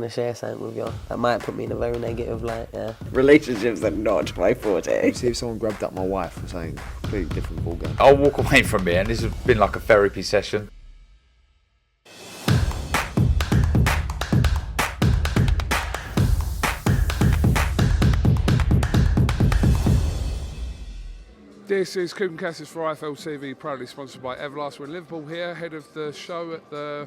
to share something with you. That might put me in a very negative light, yeah. Relationships are not my forte. See if someone grabbed up my wife or something, completely different ballgame. I'll walk away from here, and this has been like a therapy session. This is KUGAN CASSIUS for IFL TV, proudly sponsored by Everlast. We're in Liverpool here, ahead of the show at the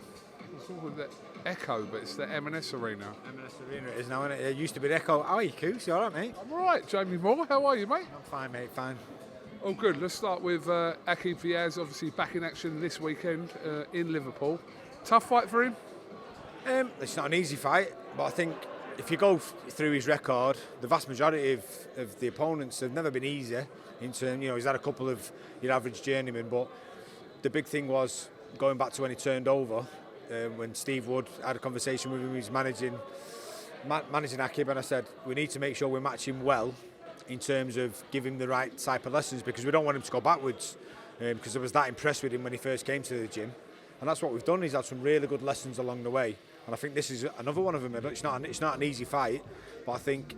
Echo, but it's the M&S Arena. M&S Arena it is now, isn't it? It used to be the Echo. How are you, Coos? You all right, mate? I'm all right, Jamie Moore. How are you, mate? I'm fine, mate, fine. Oh, good. Let's start with Aki Piers, obviously back in action this weekend in Liverpool. Tough fight for him? It's not an easy fight, but I think if you go through his record, the vast majority of the opponents have never been easy. In terms, he's had a couple of your average journeymen, but the big thing was going back to when he turned over, when Steve Wood had a conversation with him. He's managing Akib, and I said we need to make sure we match him well in terms of giving him the right type of lessons, because we don't want him to go backwards. Because I was that impressed with him when he first came to the gym, and that's what we've done. He's had some really good lessons along the way, and I think this is another one of them. It's not an easy fight, but I think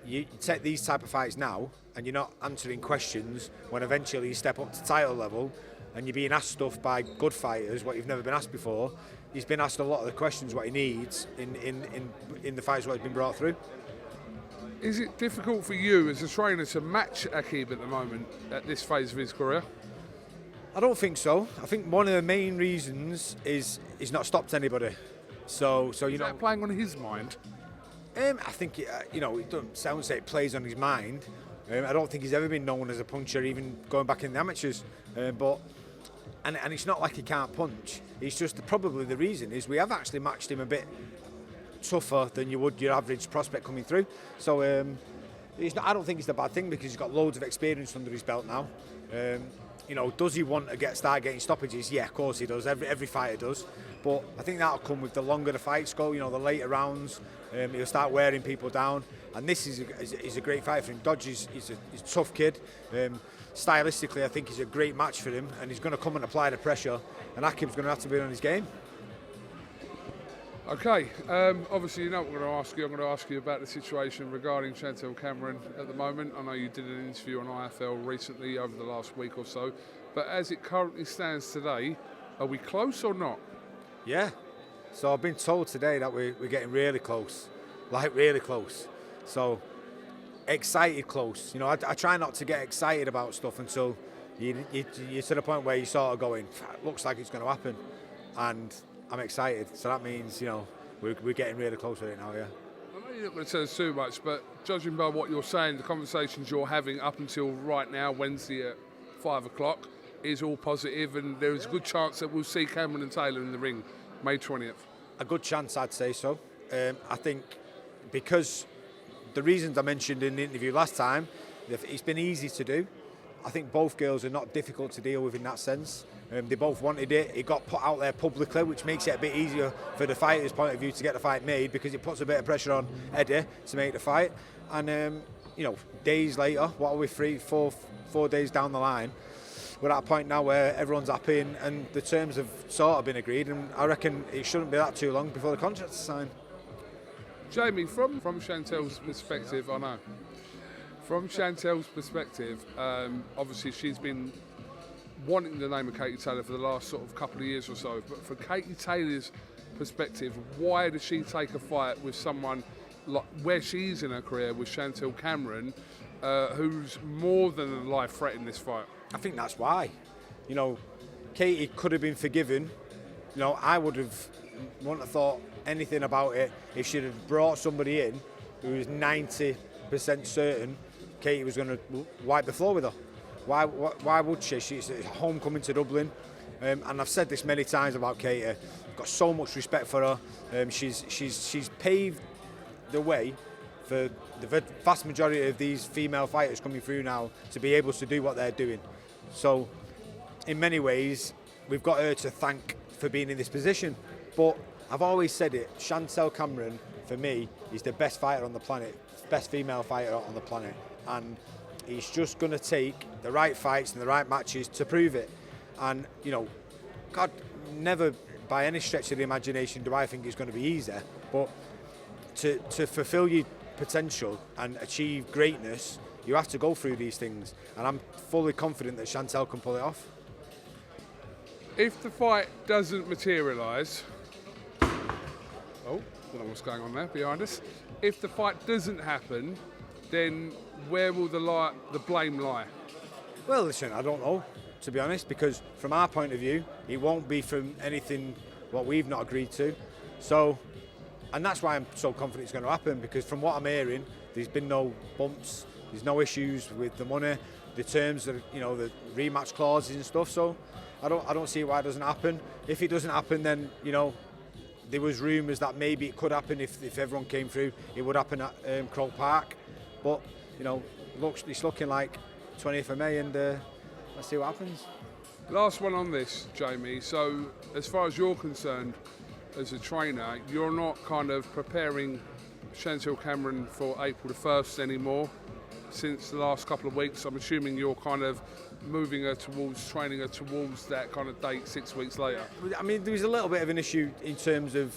you take these type of fights now, and you're not answering questions when eventually you step up to title level and you're being asked stuff by good fighters what you've never been asked before. He's been asked a lot of the questions what he needs in the fights what he's been brought through. Is it difficult for you as a trainer to match Akib at the moment at this phase of his career? I don't think so. I think one of the main reasons is he's not stopped anybody. So is that playing on his mind? I think it doesn't sound like it plays on his mind. I don't think he's ever been known as a puncher, even going back in the amateurs. But it's not like he can't punch. It's just probably the reason is we have actually matched him a bit tougher than you would your average prospect coming through. So I don't think it's a bad thing, because he's got loads of experience under his belt now. Does he want to start getting stoppages? Yeah, of course he does. Every fighter does. But I think that'll come with the longer the fights go. The later rounds, he'll start wearing people down. And this is a great fight for him. Dodge is a tough kid. Stylistically, I think he's a great match for him, and he's going to come and apply the pressure. And Akib's going to have to be on his game. Okay, obviously you know what I'm going to ask you. I'm going to ask you about the situation regarding Chantel Cameron at the moment. I know you did an interview on IFL recently over the last week or so, but as it currently stands today, are we close or not? Yeah, so I've been told today that we're getting really close, like really close. So excited close. I try not to get excited about stuff until you're to the point where you're sort of going, looks like it's going to happen, and I'm excited. So that means we're getting really close with it now. Yeah. I know you're not going to tell us too much, but judging by what you're saying, the conversations you're having up until right now, Wednesday at 5 o'clock, is all positive, and there is a good chance that we'll see Cameron and Taylor in the ring May 20th. A good chance, I'd say so. I think because the reasons I mentioned in the interview last time, it's been easy to do. I think both girls are not difficult to deal with in that sense. They both wanted it. It got put out there publicly, which makes it a bit easier for the fighter's point of view to get the fight made, because it puts a bit of pressure on Eddie to make the fight. And days later, what are we, 4 days down the line, we're at a point now where everyone's happy and the terms have sort of been agreed, and I reckon it shouldn't be that too long before the contract's signed. Jamie, from Chantel's perspective, I know. From Chantel's perspective, obviously she's been wanting the name of Katie Taylor for the last sort of couple of years or so, but from Katie Taylor's perspective, why does she take a fight with someone like where she's in her career with Chantel Cameron, who's more than a life threat in this fight? I think that's why. Katie could have been forgiven. I wouldn't have thought anything about it if she'd have brought somebody in who was 90% certain Katie was going to wipe the floor with her. Why would she? She's homecoming to Dublin, and I've said this many times about Katie. I've got so much respect for her. She's paved the way for the vast majority of these female fighters coming through now to be able to do what they're doing. So, in many ways, we've got her to thank for being in this position. But I've always said it, Chantel Cameron, for me, is the best fighter on the planet, best female fighter on the planet. And it's just going to take the right fights and the right matches to prove it. And, God, never by any stretch of the imagination do I think it's going to be easy. But to fulfil your potential and achieve greatness, you have to go through these things. And I'm fully confident that Chantel can pull it off. If the fight doesn't materialise, don't know what's going on there behind us. If the fight doesn't happen, then where will the blame lie? Well, listen, I don't know, to be honest, because from our point of view, it won't be from anything what we've not agreed to. So, and that's why I'm so confident it's going to happen, because from what I'm hearing, there's been no bumps, there's no issues with the money, the terms, the rematch clauses and stuff. So, I don't see why it doesn't happen. If it doesn't happen, then there was rumours that maybe it could happen if everyone came through. It would happen at Croke Park, but it's looking like 20th of May, and let's see what happens. Last one on this, Jamie. So, as far as you're concerned, as a trainer, you're not kind of preparing Chantel Cameron for April the 1st anymore. Since the last couple of weeks, I'm assuming you're kind of moving her towards, training her towards that kind of date 6 weeks later. I mean, there was a little bit of an issue in terms of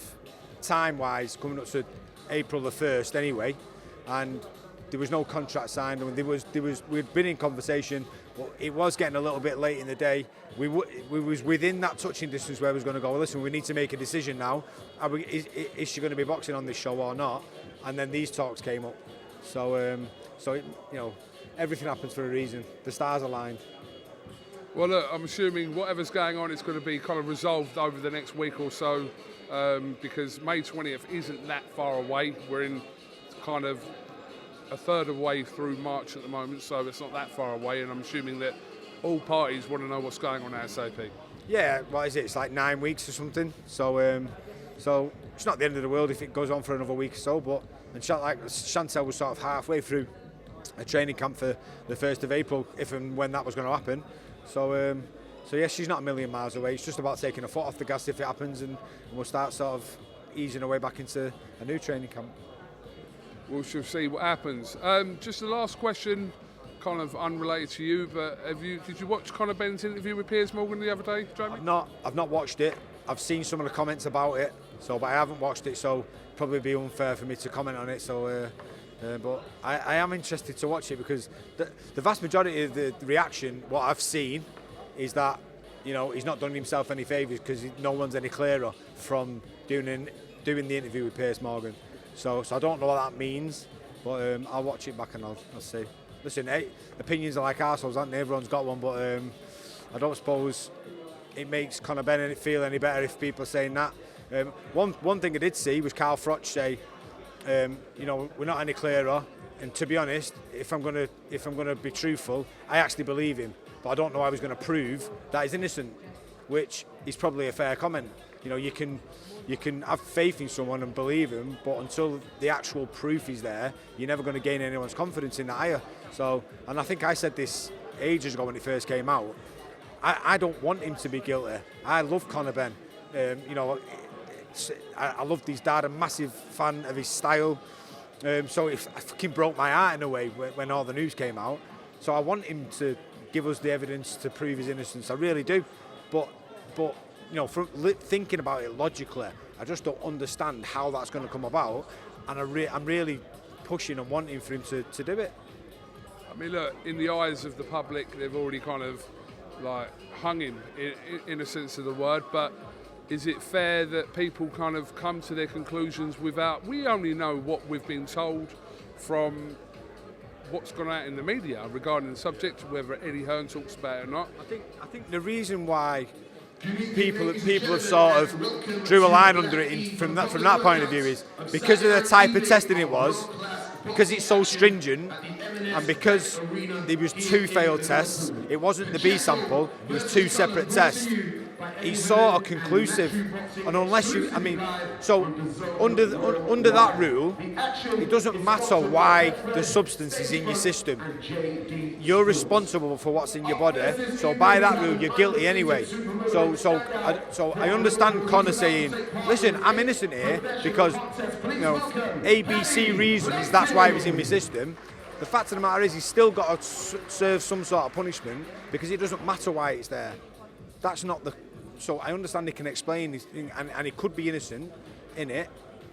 time-wise coming up to April the 1st anyway, and there was no contract signed, and we'd been in conversation, but it was getting a little bit late in the day. We was within that touching distance where we was going to go, well, listen, we need to make a decision now. Is she going to be boxing on this show or not? And then these talks came up. So everything happens for a reason. The stars aligned. Well, look, I'm assuming whatever's going on is going to be kind of resolved over the next week or so, because May 20th isn't that far away. We're in kind of a third of the way through March at the moment, so it's not that far away, and I'm assuming that all parties want to know what's going on ASAP. Yeah, what is it? It's like 9 weeks or something. So it's not the end of the world if it goes on for another week or so. But Chantel was sort of halfway through a training camp for the 1st of April, if and when that was going to happen. So yeah, she's not a million miles away. It's just about taking a foot off the gas if it happens, and we'll start sort of easing our way back into a new training camp. We shall see what happens. Just the last question, kind of unrelated to you, but did you watch Conor Benn's interview with Piers Morgan the other day, Jamie? I've not watched it. I've seen some of the comments about it, but I haven't watched it, so probably be unfair for me to comment on it. So, but I am interested to watch it, because the vast majority of the reaction, what I've seen, is that he's not done himself any favours, because no one's any clearer from doing the interview with Piers Morgan. So I don't know what that means, but I'll watch it back and I'll see. Listen, opinions are like arseholes, aren't they? Everyone's got one, but I don't suppose it makes Conor Benn feel any better if people are saying that. One thing I did see was Carl Froch say, we're not any clearer. And to be honest, if I'm gonna be truthful, I actually believe him, but I don't know how he's going to prove that he's innocent, which is probably a fair comment. You can have faith in someone and believe him, but until the actual proof is there, you're never going to gain anyone's confidence in that, are you? So, and I think I said this ages ago when it first came out. I don't want him to be guilty. I love Conor Benn. I loved his dad, a massive fan of his style. So it fucking broke my heart in a way when all the news came out. So I want him to give us the evidence to prove his innocence. I really do. But from thinking about it logically, I just don't understand how that's going to come about. And I'm really pushing and wanting for him to do it. I mean, look, in the eyes of the public, they've already kind of like hung him in a sense of the word, but is it fair that people kind of come to their conclusions without, we only know what we've been told from what's gone out in the media regarding the subject, whether Eddie Hearn talks about it or not? I think the reason why people have sort of drew a line under it from that point of view is because of the type of testing it was, because it's so stringent, and because there was 2 failed tests. It wasn't the B sample, it was 2 separate tests. It's sort of conclusive, and unless so under that rule, it doesn't matter why the substance is in your system. You're responsible for what's in your body, so by that rule, you're guilty anyway. So I understand Conor saying, listen, I'm innocent here because ABC reasons, that's why it was in my system. The fact of the matter is, he's still got to serve some sort of punishment, because it doesn't matter why it's there. That's not So I understand he can explain his thing, and he could be innocent in it,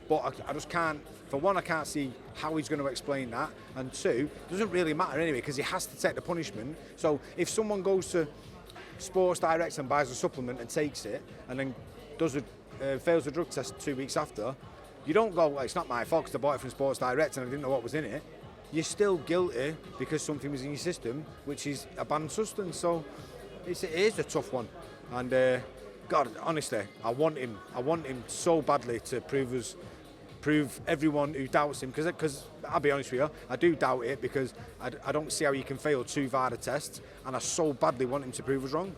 but I just can't. For one, I can't see how he's going to explain that, and two, it doesn't really matter anyway because he has to take the punishment. So if someone goes to Sports Direct and buys a supplement and takes it, and then fails the drug test 2 weeks after, you don't go, well, it's not my fault because I bought it from Sports Direct and I didn't know what was in it. You're still guilty because something was in your system, which is a banned substance. So it is a tough one, and God, honestly, I want him so badly to prove everyone who doubts him, because I'll be honest with you, I do doubt it because I don't see how you can fail 2 VADA tests, and I so badly want him to prove us wrong.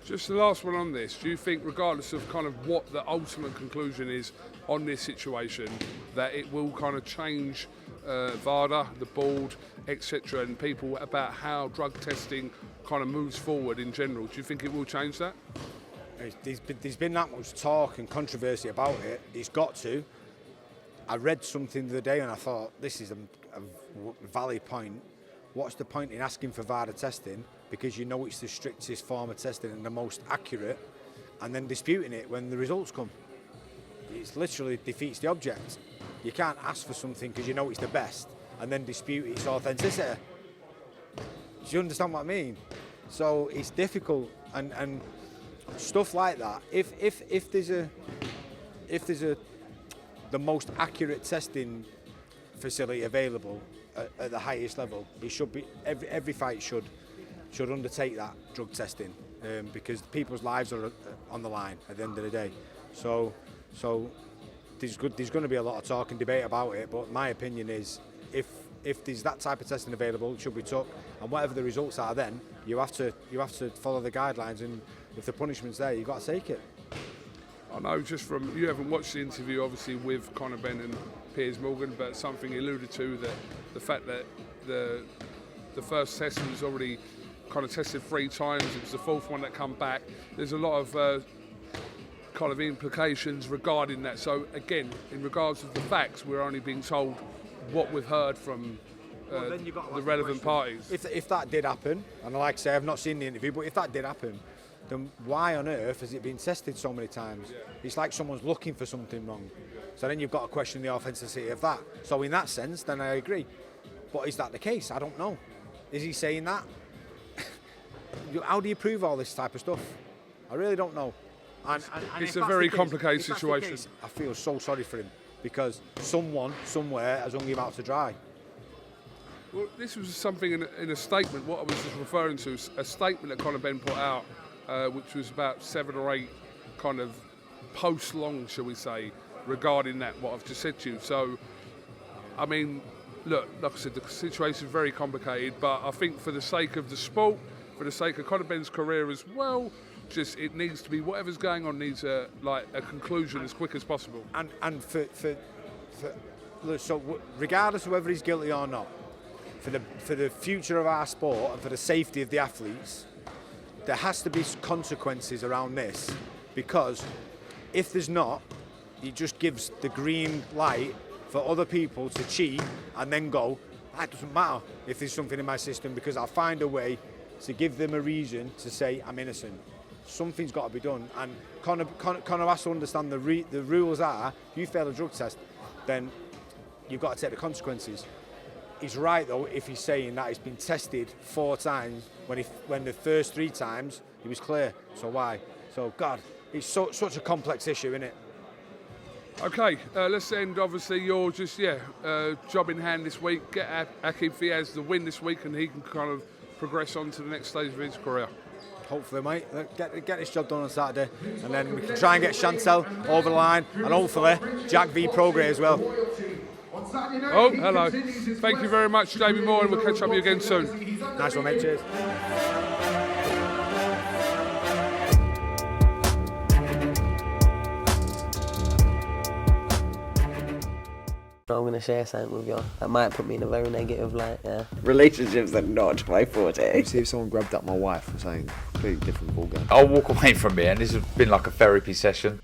Just the last one on this, do you think, regardless of kind of what the ultimate conclusion is on this situation, that it will kind of change VADA, the board, etc., and people about how drug testing kind of moves forward in general? Do you think it will change that? There's been that much talk and controversy about it. It's got to. I read something the other day and I thought, this is a valid point. What's the point in asking for VADA testing because you know it's the strictest form of testing and the most accurate, and then disputing it when the results come? It literally defeats the object. You can't ask for something because you know it's the best and then dispute its authenticity. Do you understand what I mean? So it's difficult, and stuff like that. If there's the most accurate testing facility available at the highest level, it should be every fight should undertake that drug testing, because people's lives are on the line at the end of the day. So there's going to be a lot of talk and debate about it, but my opinion is if there's that type of testing available, it should be took, and whatever the results are, then you have to follow the guidelines, and if the punishment's there, you've got to take it. I know just from, you haven't watched the interview obviously with Conor Benn and Piers, but something he alluded to, that the fact that the first test was already kind of tested 3 times, it was the 4th one that come back. There's a lot of kind of implications regarding that. So again, in regards to the facts, we're only being told what we've heard from the relevant parties. If that did happen, and like I say, I've not seen the interview, but if that did happen, then why on earth has it been tested so many times? Yeah. It's like someone's looking for something wrong. So then you've got to question the authenticity of that. So in that sense, then I agree. But is that the case? I don't know. Is he saying that? How do you prove all this type of stuff? I really don't know. And it's a very complicated situation. Case, I feel so sorry for him, because someone somewhere has hung him out to dry. Well, this was something in a statement, what I was just referring to, a statement that Conor Benn put out, which was about 7 or 8 kind of posts long, shall we say, regarding that, what I've just said to you. So, I mean, look, like I said, the situation is very complicated, but I think for the sake of the sport, for the sake of Conor Benn's career as well, just it needs to be, whatever's going on needs a conclusion as quick as possible. And so regardless of whether he's guilty or not, for the future of our sport and for the safety of the athletes, there has to be consequences around this, because if there's not, it just gives the green light for other people to cheat and then go, it doesn't matter if there's something in my system, because I'll find a way to give them a reason to say I'm innocent. Something's got to be done, and Conor has to understand the rules are, if you fail a drug test, then you've got to take the consequences. He's right though if he's saying that he's been tested 4 times when the first 3 times he was clear. So why? So God, it's such a complex issue, isn't it? Okay, let's end. Obviously, you're just job in hand this week. Get Akeem Fiaz the win this week, and he can kind of progress on to the next stage of his career. Hopefully, mate. Get this job done on Saturday, and then we can try and get Chantel over the line, and hopefully Jack v Prograde as well. Oh, hello. Thank you very much, Jamie Moore, and we'll catch up with you again soon. Nice one, mate. Cheers. I'm going to share something with you that might put me in a very negative light, yeah. Relationships are not my forte. See if someone grabbed up my wife or something, completely different ballgame. I'll walk away from it, and this has been like a therapy session.